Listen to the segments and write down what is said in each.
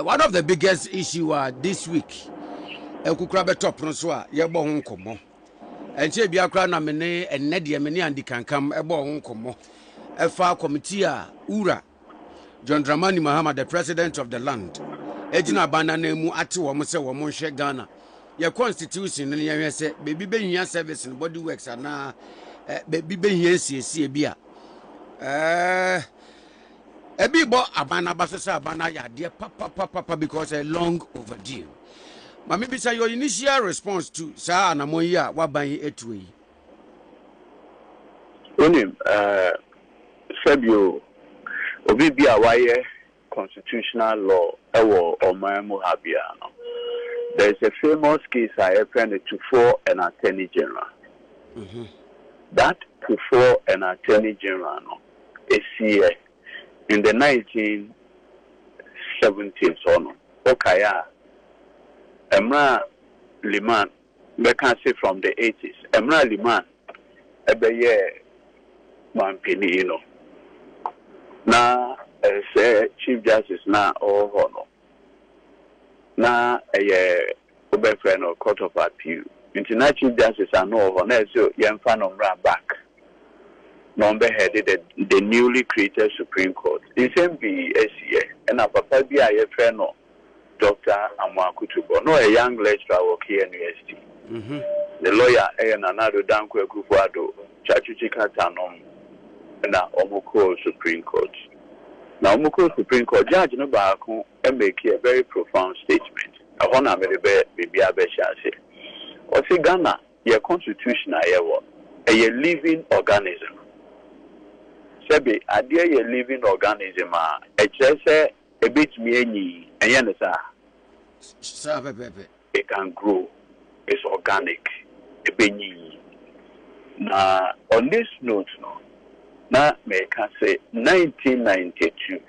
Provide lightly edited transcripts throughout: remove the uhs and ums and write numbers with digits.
One of the biggest issue this week, Ekukrabe top Noswa, Yabo Honkomo. And she be a crown and Nedia Meni and the can come ebo Honkomo. A far committee, Ura, John Dramani Mahama, the president of the land. Ejina Banane Mu Ati Wamuse Wamonshe Ghana. Your constitution and you say, baby ben your service and body works are now, baby ben here, see beer. Ebi bo abana basasa abana ya dear papa because a long overdue. But maybe say your initial response to sa na moya wa ban etwe. Onim Fabio obi bia waye constitutional law ewo omamu habia no. There is a famous case I happened to for an attorney general. That to for an attorney general no is here in the 1970s or no. Okaya Emra Liman, we can say from the 80s. Emra Liman, ebeye mampini, you know. Na say Chief Justice na or hono. Na obe friend or Court of Appeal. International Chief Justice are no honor, so young fan of back. Number headed the newly created Supreme Court. The same be SCA and a papa be a friend of Dr. Tamako. No, a young lecturer work here in university. The lawyer and another Danko Kufuado, Chachuchika Tanom, and Omoko Supreme Court. Now, Omoko Supreme Court judge no baako and make a very profound statement. I want to make baby Abeshase. Or say Ghana, your constitution, a living organism. Sebi, idea a living organism, a chese a bit me and it can grow. It's organic. A benny. Now, on this note, no, now may I say 1992.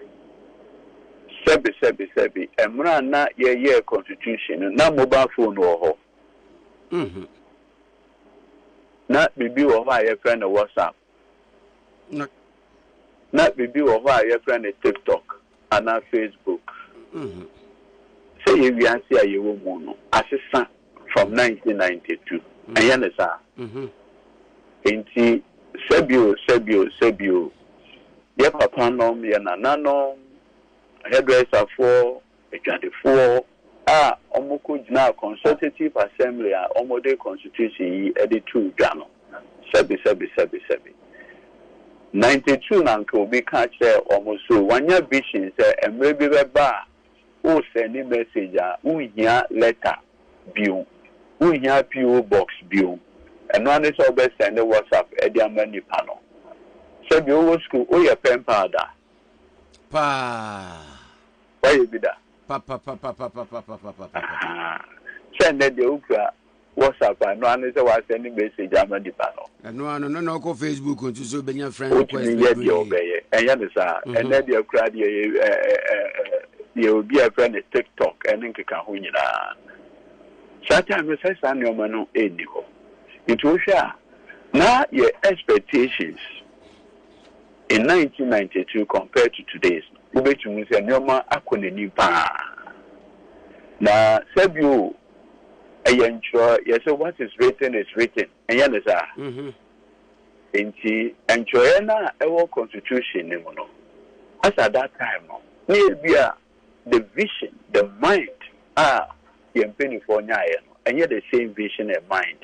Sebi, Emra na ye constitution, na mobile phone or na bibi or my friend of WhatsApp. Not be of our friend at TikTok and our Facebook. Say you can see a woman assistant from 1992. And you understand? Inti Sebio. Your papa nom, your nananom, hairdresser for a 24. Omoko now consultative assembly, Omode constitution, edit 2 Jano. Sebi. 92 nanko be catch there almost so 1 year vision say and maybe ba o send a message here letter bill here PO box bill and one is always send a WhatsApp ediamani panel. So the old school o your pen powder. Pa why you be that? Pa. Send the ukra WhatsApp and one is always sending message amani panel. And no go Facebook on to so be your friend request. And then you cry you will be a friend at TikTok and then can win it. Sometimes you say son your man anyhow. It will share. Now your expectations in 1992 compared to today's which means a normal acronym now said you ensure yes, so what is written is written. And you understand? Inti enjoy na our constitution no. As at that time no. Maybe the vision, the mind you penny for nyae no. And yet the same vision and mind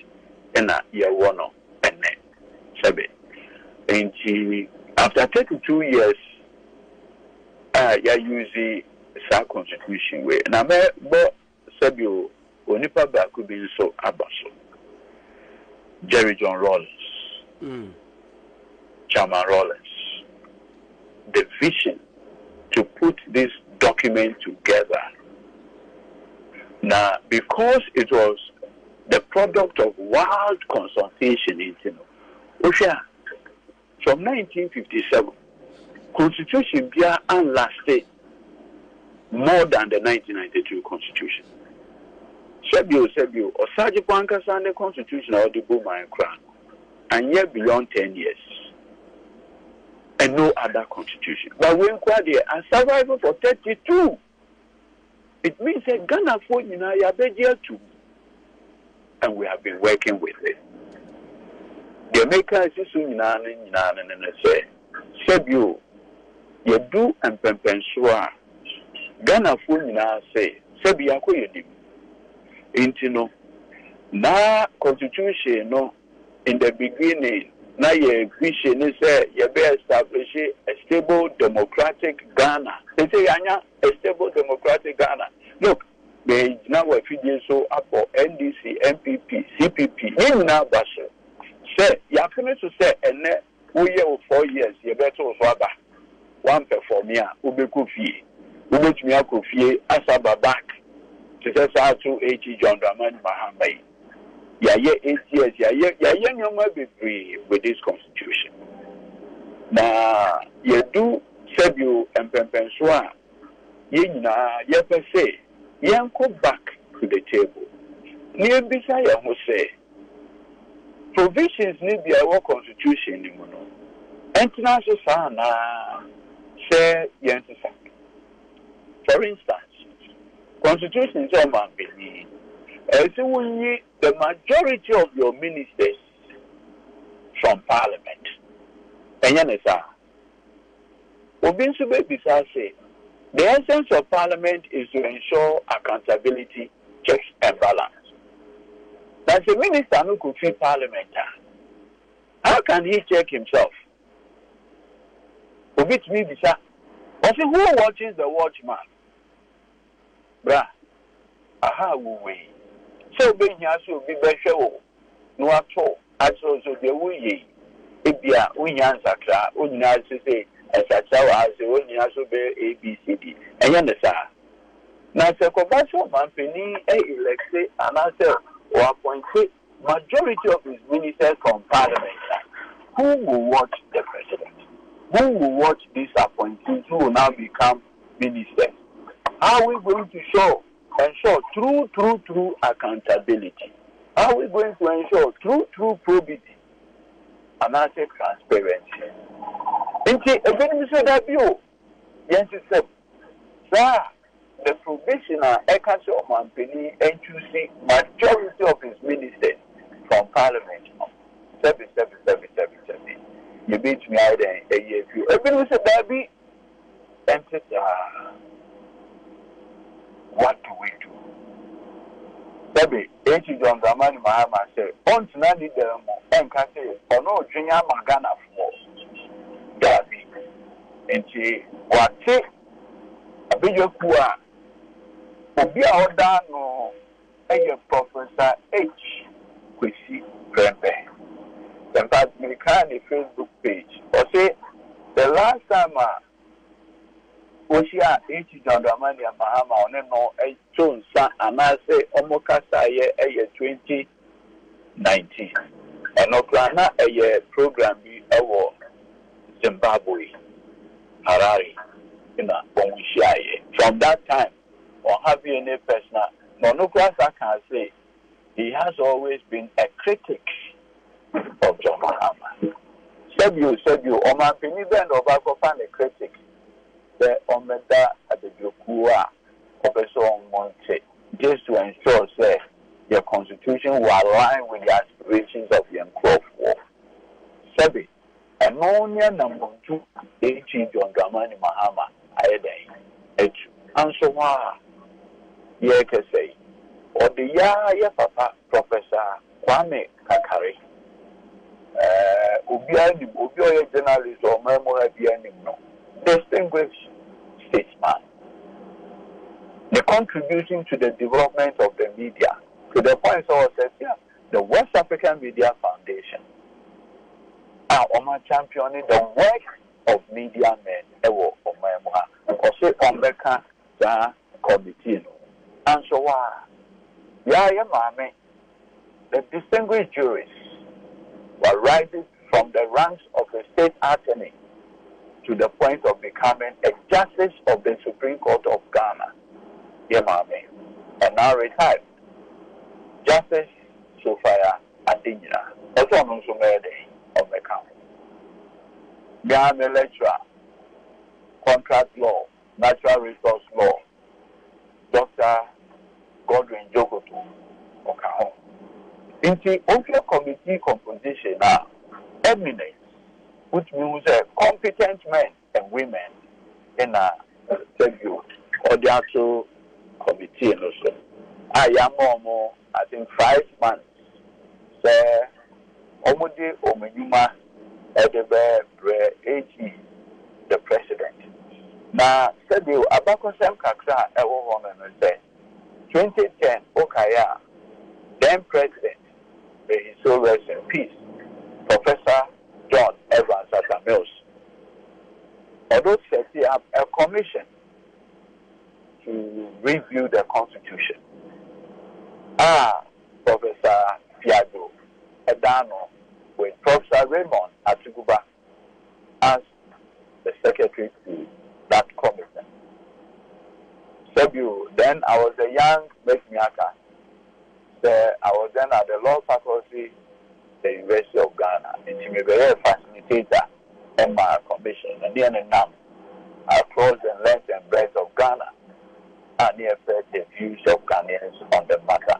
and you one and then sabe. Inti after 32 years you use the constitution way. Na me bo sabe o onipa ba could be so abaso. Jerry John Rawlings, Chairman Rawlings, the vision to put this document together. Now, because it was the product of wild consultation in Osha, from 1957, Constitution Bia lasted more than the 1992 Constitution. Sebio, or Saji Pankasa and the Constitution or the Boma and Crown, and yet beyond 10 years, and no other constitution. But we inquired here and survived for 32. It means that Ghana for too, and we have been working with it. The Americans is soon and say, Sebio, you do and Pempensua. Ghana for say, Sebia ko yedim. Intino, na constitution no in the beginning. Now your vision is you be establish a stable democratic Ghana. They say a stable democratic Ghana. Look, they now a few years so up for NDC, NPP, CPP. You now basho. Say you have to say and we year 4 years you better swaba. One perform here, ube kufi. Ube tumia kufi asaba back. To say sa to 80 John Dramani Mahama. Yeah, 8 years. With this constitution. Now, you do Sebio and Pempensua. You per se, you go back to the table. Near beside who say provisions need the our constitution. International sana say yensa. For instance, constitution is all man beneath. As the majority of your ministers from parliament. And Yanesa, say the essence of parliament is to ensure accountability, checks and balance. That's a minister who could feed parliament. How can he check himself? Who watches the watchman? Bruh, aha, we. So being here to be better, no at all. As also the way, Ibia, Unyansakra, Unyas say, as a child as the Unyaso be ABCD. And Yanasa. Now, the commercial company elected and answer or appointed majority of his ministers from parliament. Who will watch the president? Who will watch these appointees who will now become ministers? How are we going to ensure true accountability? How are we going to ensure true probity and also transparency? Again, we said that yes, sir, the provisional Ekaso Mampini and choosing majority of his ministers from parliament. 7. You beat me out a year. Again, we said that and said, what do we do? Baby, H. John Dramani Mahama said, on to not need them and can say, or no, Junior Magana for Darby. And she, what say? A bigger poor. Be our dano, a Professor H. Quissy Grandpa. In fact, we can Facebook page. Or say, the last time Oshia H. John Dramani Mahama on a tone, and I say, Omokasa year 2019. And Oklahoma a year program be our Zimbabwe, Harare, from that time, or have you any personal, no class I can say, he has always been a critic of John Mahama. Said you, or my opinion, of a critic. The Omeda at the Jokua of a song Monte, just to ensure, say, your constitution will align with the aspirations of the Uncroft War. Sebi, ammonia number 2, H. John Dramani Mahama, H. And so, ye can say, or the ya papa, Professor Kwame Kakari, Ubia journalist or memoir no. Distinguished statesman. The contribution to the development of the media, to the point of the West African Media Foundation, are championing the work of media men, or say Omeka committee. And so, the distinguished jurists were rising from the ranks of the state attorney to the point of becoming a justice of the Supreme Court of Ghana. And now retired. Justice Sophia Adinina, also known to Merde of the county. Ghana lecturer, contract law, natural resource law, Dr. Okay. Into Ophia committee composition are eminent, which means competent men and women in a review or the actual committee. And also, I am more, I think, 5 months. Say, Omudi Omenyuma Edebe AG, the president. Now, said you, Abakosem Kakra, Ewo Woman, say, 2010, Okaya, then president, may his soul rest in peace, Professor John Evans at Mills. Although setting up a commission to review the Constitution. Professor Piago Edano with Professor Raymond Atiguba as the secretary to that commission. Then I was a young Mesmiaka. I was then at the law faculty, the University of Ghana, and she was a very facilitator in my commission, and then across the length and breadth of Ghana, and he affected the views of Ghanaians on the matter.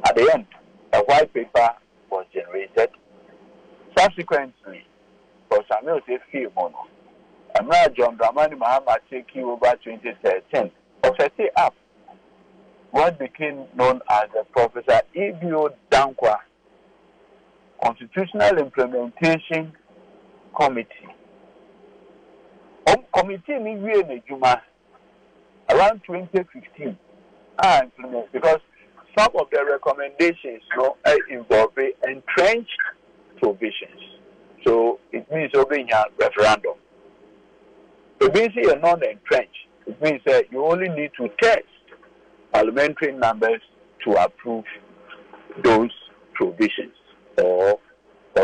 At the end, a white paper was generated. Subsequently, for Samuel Tefi Mono, Amra John Dramani Mahama taking over 2013, was set up what became known as the Professor Ibio Dankwa Constitutional Implementation Committee. Committee in Juma around 2015 are implemented because some of the recommendations involve entrenched provisions. So it means obeying a referendum. So basically, a non-entrenched, it means that you only need to test parliamentary numbers to approve those provisions or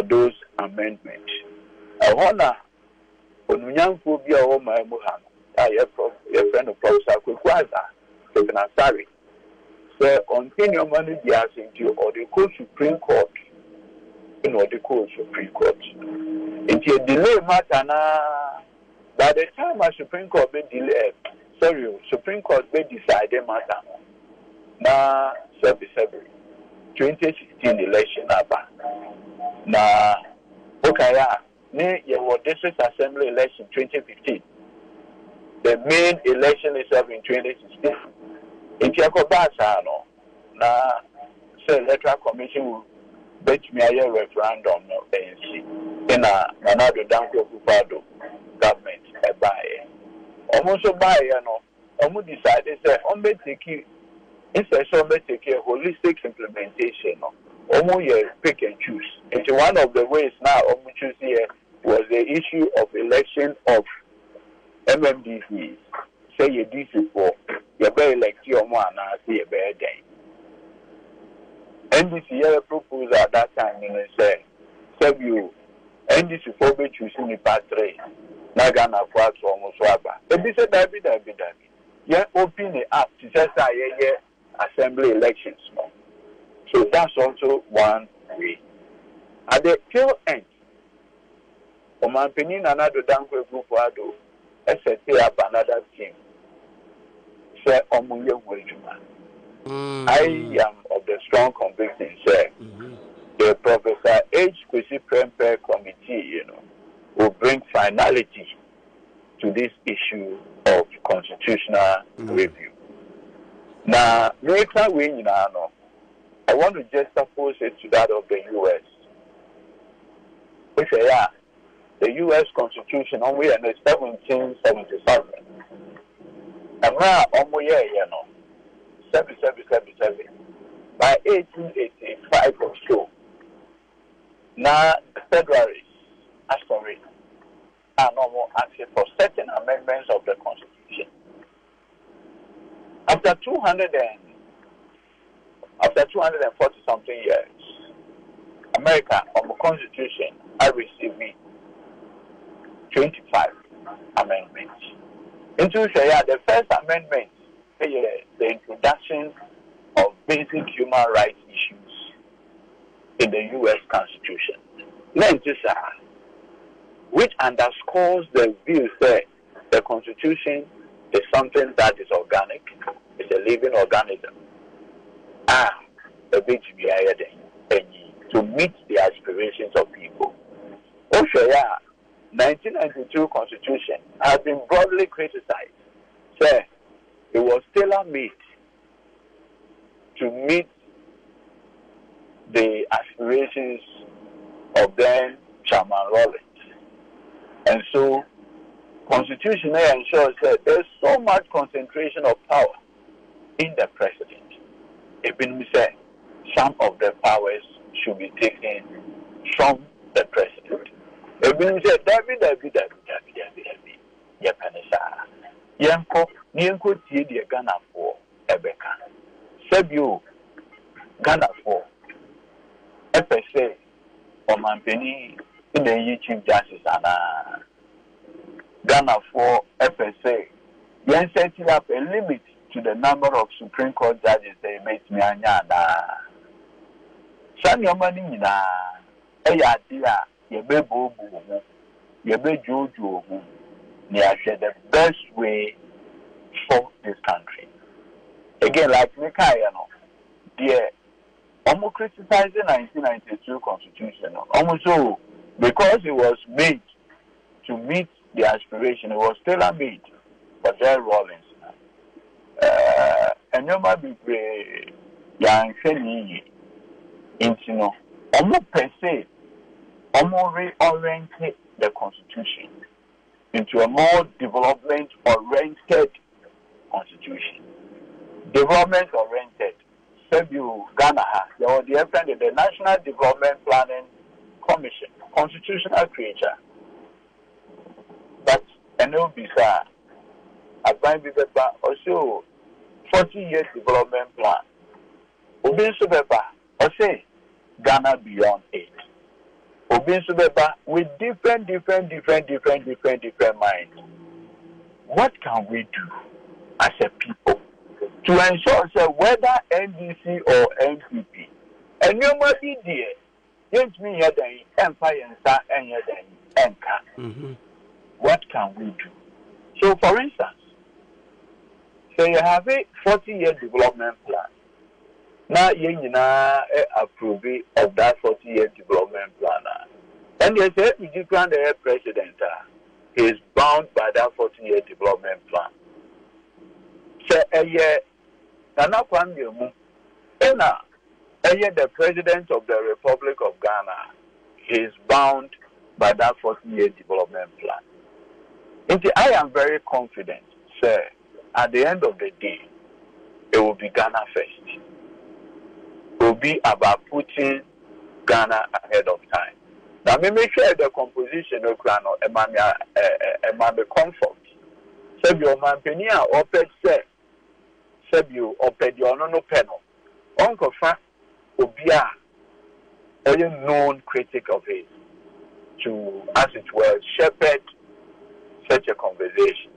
those amendments. I honor Onunyang Phobia or my Muhammad, your friend of Professor Kwekwaza, sorry. So, on your money, be asking you, or the Supreme Court, or the Supreme Court. Until delay matter, by the time a Supreme Court be delayed, Supreme Court be decided matter. Now, February 2016 election, now, okay, your district assembly election 2015. The main election is up in 2016. In Tiakobasa, now, say electoral commission will bet me a referendum no ANC. In another Danko Kupado government a buy. Almost a buy, almost decided that on be taking instead of take a holistic implementation. Almost pick and choose. It's one of the ways now almost choose here was the issue of election of MMDCs. Say you DC for you better elect your one and see a better day. NDC proposed at that time and say, you NDC for be choosing the part 3. Nagana for almost waba. If they say that be. Yeah, open the app to just assembly elections. So that's also one way. At the tail end, my opinion, another Danko group I set up another team. Say, I am of the strong conviction, say, the Professor H. Kwesi Prempeh Committee, will bring finality to this issue of constitutional review. Now, later I want to just oppose it to that of the U.S. Which the U.S. Constitution only in 1777. And now, 777. By 1885 or so, now the Federalists, are no more asking for certain amendments of the Constitution. After 240 something years, America on the Constitution are receiving 25 amendments. Into the first amendment, the introduction of basic human rights issues in the U.S. Constitution. Which underscores the view that the Constitution is something that is organic, it's a living organism. a bit to meet the aspirations of people. Also, 1992 Constitution has been broadly criticized. So, it was tailor-made to meet the aspirations of then Chairman Rawlings. And so, Constitution ensures that there's so much concentration of power in the president. Even say some of the powers should be taken from the president. Even say David, Yanko tie the Ghana for Ebeka. Sebio Ghana for FSA or Mampeni in the Chief Justice and Ghana for FSA. Yen setting up a limit to the number of Supreme Court judges they make me anyada. San your money na a idea, ye be bobu, ye be jojo, the best way for this country. Again, like Mikayano, dear, almost criticizing 1992 Constitution, almost so because it was made to meet the aspiration, it was tailor-made for their Rawlings. And you might be young, into almost per se, almost reoriented the Constitution into a more development-oriented Constitution. Development-oriented. Sebu Ghana has the National Development Planning Commission, constitutional creature. But and it will be sir, also 40-year development plan. Obin Subeba, or say Ghana beyond 8. Obin Subeba with different minds. What can we do as a people to ensure that whether NDC or NPP, and you must be there, yet me empire and Enka. What can we do? So, for instance, say you have a 40-year development plan. Now, you approve of that 40-year development plan. And they say, if you grant the president, he is bound by that 40-year development plan. So, a year, the president of the Republic of Ghana, he is bound by that 40-year development plan. I am very confident, sir, at the end of the day, it will be Ghana first. It will be about putting Ghana ahead of time. Now, make sure the composition of Ghana and comfort. Sebio Mampenia oped say, Sebio oped your no panel. Uncle Fa Obia, a known critic of his, to, as it were, shepherd such a conversation.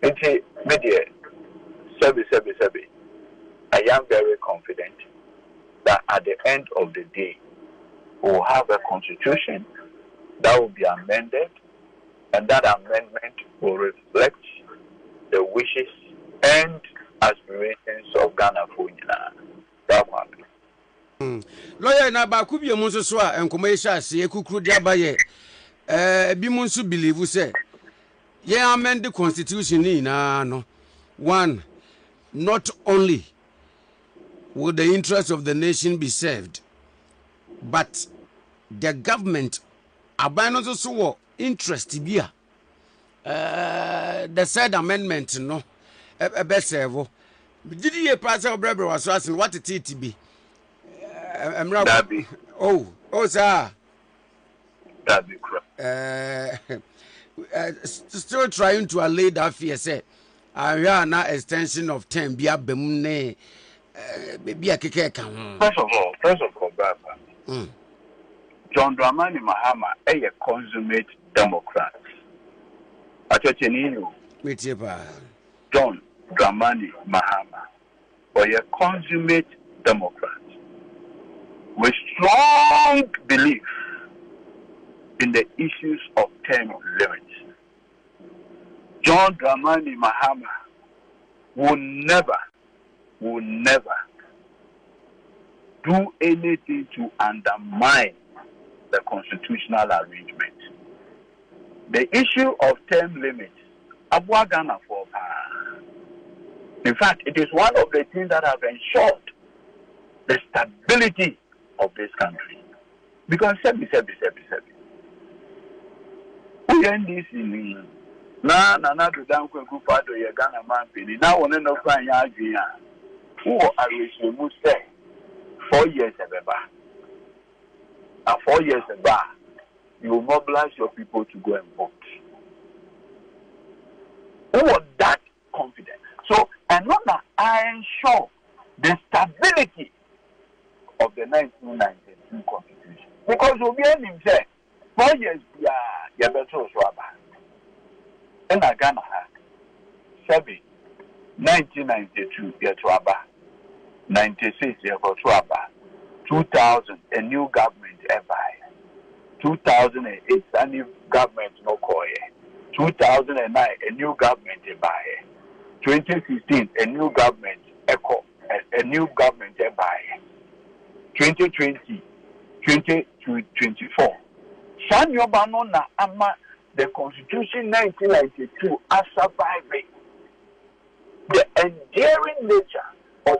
Into media, Sebi. I am very confident that at the end of the day, we will have a constitution that will be amended, and that amendment will reflect the wishes and aspirations of Ghana for that one. Lawyer na ba ku bi mu nso so a enkomo ye sha se ekukuru dia ba ye bi mu nso believe say ye amend the constitution ni na no. One, not only will the interests of the nation be served, but the government abandons also interest bia the said amendment no be serve did you pass our brother was asking what it be oh sir that be correct. Still trying to allay that fear say I na extension of term bia bem ne bia keke kan. First of all, Baba. John Dramani Mahama a consummate Democrat. Atachenino. John Dramani Mahama, or a consummate Democrat with strong belief in the issues of term limits. John Dramani Mahama will never do anything to undermine the constitutional arrangement. The issue of term limits, in fact, it is one of the things that have ensured the stability of this country. Because we end this in na do down kwen ku fado ye Ghana man pini na won no kwan ya adwen a who are mu say 4 years abeba and 4 years abeba you will mobilize your people to go and vote. Who was that confident? So and not that I ensure the stability of the 1992 constitution because we be him say 4 years ya better so about. In Ghana, 1992, Yatuaba, 96, Yatuaba, 2000, a new government ever. 2008, a new government no koye. 2009, a new government ever. 2016, a new government echo, a new government ever. 2020, 2024. San Yobano na ama. The Constitution 1992 are surviving. The enduring nature of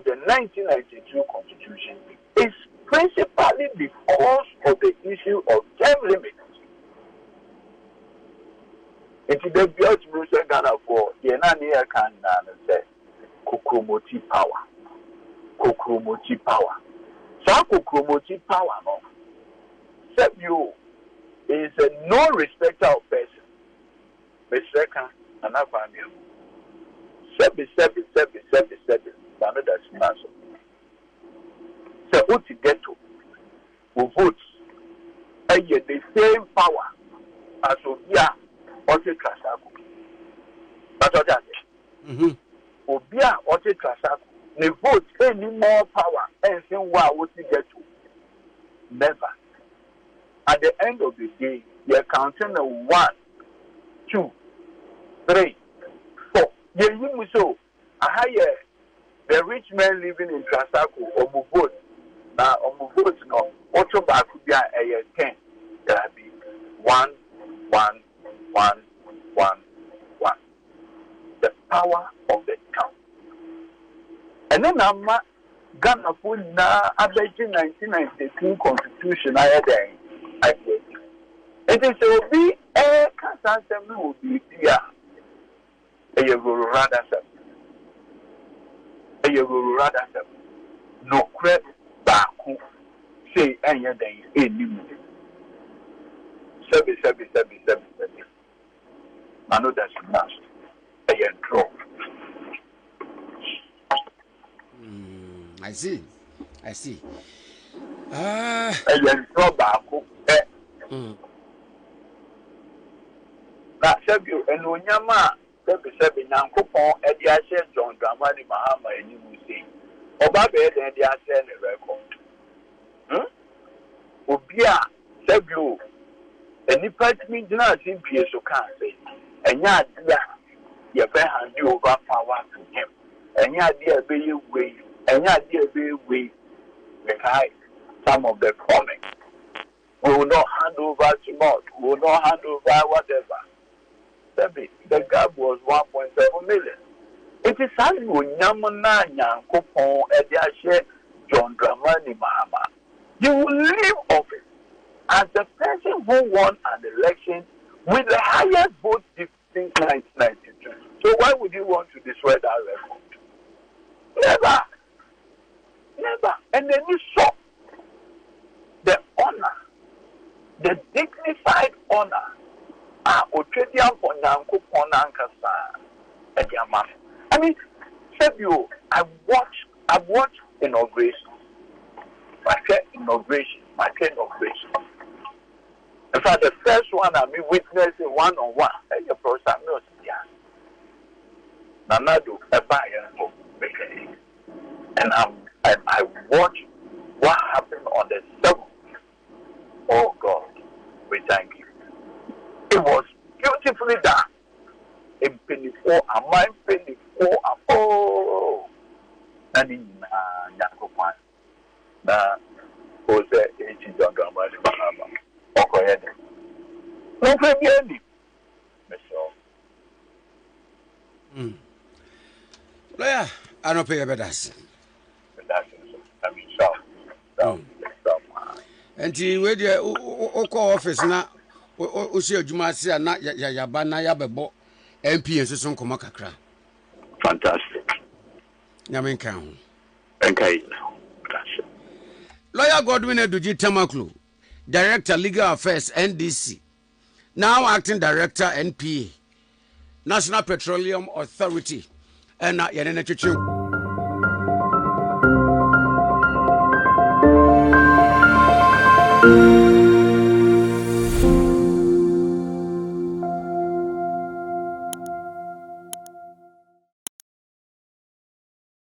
the 1992 Constitution is principally because of the issue of term limits. It is the best Bruce Ghana for the Nania can say Kukromoti power. Kukromoti power. So Kukromoti power no. Except you. Is a no respecter of person. Beseka and Afamio. Sebi. Another smash. So what you get to who votes and yet the same power as Obia Ote Trasaku. That's what I say. Obia Ote Trasaku. They vote any more power and say what you get to. Never. At the end of the day, you're counting 1, 2, 3, 4. So, the rich man living in Transaco or vote. Now, vote no, auto back could be a 10. There will be 1, 1, 1, 1, 1. The power of the town. And then I'm Ghana for now, I bet you 1992 Constitution, I had it is a be a Cassandra will be here. A rather no credit back say any day any minute. 7. I know that's must a draw. I see. A draw back. Na Sabio and Unyama, Sebi Nankopon, and the Ashen John Dramani Mahama, and you will see. Obabe and the Ashen record. Obia, Sabio, and the department not in Pierce so can't say, and yet, your bear hand you over power to him, and yet, dear be way, and yet, dear be way, behind some of the comics. We will not hand over too much. We will not hand over whatever. The gap was 1.7 million. It is as Yamana Yankopon Ediashe John Dramani Mahama. You will leave office as the person who won an election with the highest vote since 1992. So why would you want to destroy that record? Never. And then you saw the honor. The dignified honor Otredian for Nankopon Ankasa and Yaman. I mean, Sebio, I've watched inauguration. My inauguration. In fact, the first one I mean witnessing one-on-one. And your process knows Nanado Ebaya and I watched what happened on the 7th. Oh God, we thank you. It was beautifully done. In Penny 4, a mind Penny 4, oh, and in na o se echi John Dramani Mahama okoyede no febiani meso lawyer anope yebedas that's I mean so enti we dey o office na o se adwuma ase na yaba na yabebo MP enso nkoma kakra fantastic nyamen kan ho okay Lawyer Godwin Edudze Tamako, Director Legal Affairs NDC, now Acting Director NPA, National Petroleum Authority, and Yanene Chichu.